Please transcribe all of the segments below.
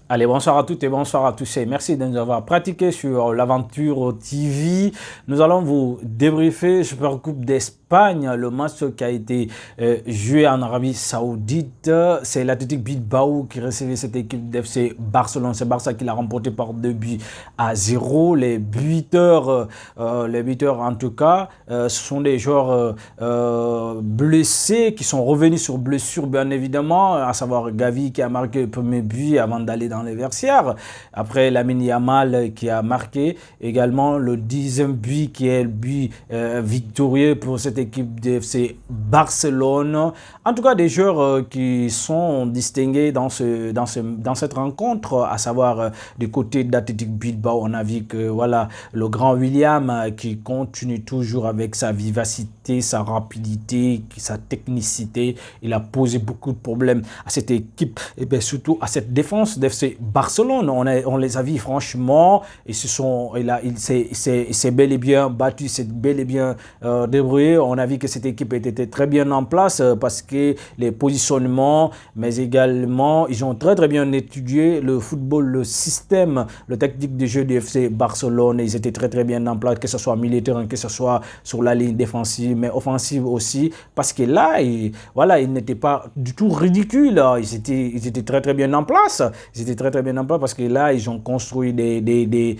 Allez, bonsoir à toutes et bonsoir à tous et merci de nous avoir pratiqué sur l'Aventure TV. Nous allons vous débriefer Super Coupe d'Espagne, le match qui a été joué en Arabie Saoudite. C'est l'Athletic Bilbao qui recevait cette équipe d'FC Barcelone. C'est Barça qui l'a remporté par 2-0. Les buteurs en tout cas, ce sont des joueurs blessés qui sont revenus sur blessure bien évidemment, à savoir Gavi qui a marqué le premier but avant d'aller dans les vestiaires. Après Lamine Yamal qui a marqué également le 10e but qui est le but victorieux pour cette équipe de FC Barcelone. En tout cas des joueurs qui sont distingués dans cette rencontre, à savoir du côté d'Athletic Bilbao, on a vu que voilà le grand William qui continue toujours avec sa vivacité, sa rapidité, sa technicité. Il a posé beaucoup de problèmes à cette équipe et bien surtout à cette défense d'FC Barcelone. On les a vus franchement et il s'est bel et bien battu, s'est bel et bien débrouillé. On a vu que cette équipe était très bien en place parce que les positionnements, mais également ils ont très bien étudié le football, le système, le tactique de jeu du FC Barcelone. Ils étaient très bien en place, que ce soit militaire, que ce soit sur la ligne défensive, mais offensive aussi, parce que là, ils n'étaient pas du tout ridicules. Ils étaient très bien en place. Ils étaient très bien en place parce que là, ils ont construit des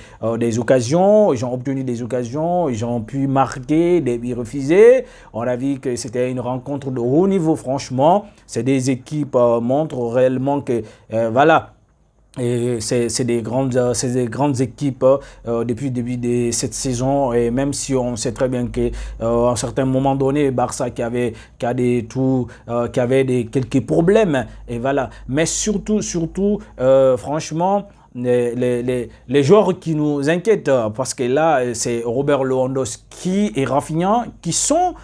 occasions, ils ont obtenu des occasions, ils ont pu marquer, des buts refusés. On a vu que c'était une rencontre de haut niveau, franchement. C'est des équipes montrent réellement que, voilà. Et c'est des grandes équipes depuis le début de cette saison, et même si on sait très bien qu'à un certain moment donné, Barça qui avait quelques problèmes, et voilà. Mais surtout, franchement, les joueurs qui nous inquiètent, parce que là, c'est Robert Lewandowski et Rafinha qui sont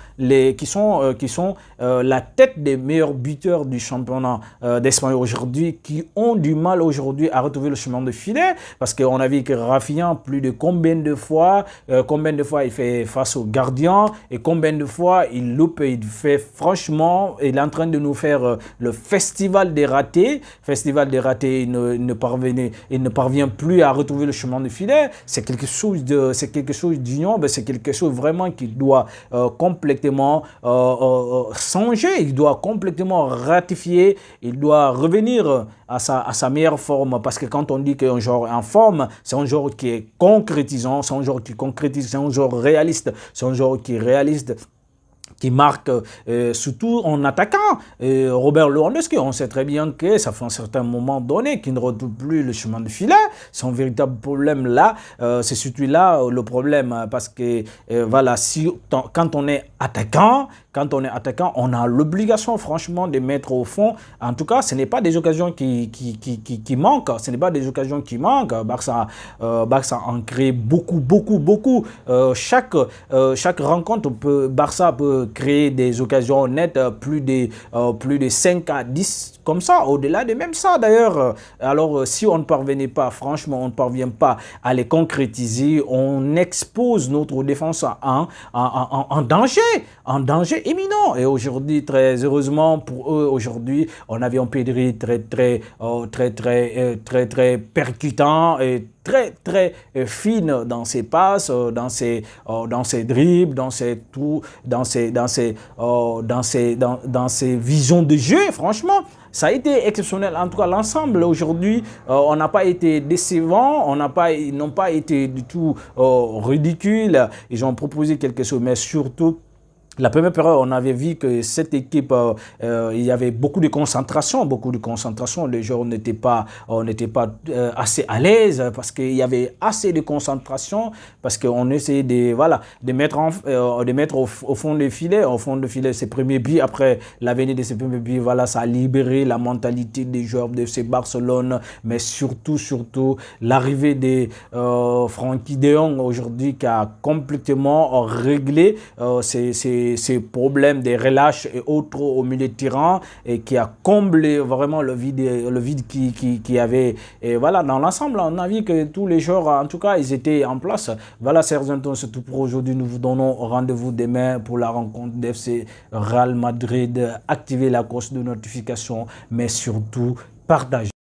la tête des meilleurs buteurs du championnat d'Espagne aujourd'hui, qui ont du mal aujourd'hui à retrouver le chemin de filet, parce qu'on a vu que Rafinha, plus de combien de fois il fait face au gardien, et combien de fois il loupe, il fait franchement, il est en train de nous faire le festival des ratés. Il ne parvient plus à retrouver le chemin de filet. C'est quelque chose d'union, c'est quelque chose vraiment qui doit complètement changer, il doit complètement ratifier, il doit revenir à sa meilleure forme, parce que quand on dit qu'un joueur est en forme, c'est un joueur qui est concrétisant, c'est un joueur qui concrétise, c'est un joueur réaliste, c'est un joueur qui est réaliste, qui marque surtout en attaquant. Robert Lewandowski, on sait très bien que ça fait un certain moment donné qu'il ne retrouve plus le chemin de filet. Son véritable problème là, c'est surtout là le problème, parce que voilà, quand on est attaquant, on a l'obligation franchement de mettre au fond. En tout cas, ce n'est pas des occasions qui manquent. Ce n'est pas des occasions qui manquent. Barça en crée beaucoup. Chaque rencontre, Barça peut créer des occasions nettes, plus de 5 à 10 comme ça, au-delà de même ça d'ailleurs. Alors si on ne parvenait pas, franchement, on ne parvient pas à les concrétiser, on expose notre défense en danger imminent. Et aujourd'hui, très heureusement pour eux, aujourd'hui, on avait un Pedri très percutant et très fine dans ses passes, dans ses dribbles, dans ses visions de jeu. Franchement, ça a été exceptionnel. En tout cas, l'ensemble aujourd'hui, on n'a pas été décevant, ils n'ont pas été du tout ridicules. Ils ont proposé quelque chose, mais surtout, la première période, on avait vu que cette équipe, il y avait beaucoup de concentration. Les joueurs n'étaient pas assez à l'aise, parce qu'il y avait assez de concentration, parce qu'on essayait de mettre au fond du filet, ses premiers buts. Après la venue de ces premiers buts, voilà, ça a libéré la mentalité des joueurs de FC Barcelone, mais surtout l'arrivée de Frenkie de Jong aujourd'hui, qui a complètement réglé ces problèmes des relâches et autres au milieu de terrain, et qui a comblé vraiment le vide qui avait. Et voilà, dans l'ensemble, on a vu que tous les joueurs, en tout cas, ils étaient en place. Voilà, chers internautes, c'est tout pour aujourd'hui. Nous vous donnons rendez-vous demain pour la rencontre d'FC Real Madrid. Activez la cloche de notification, mais surtout, partagez.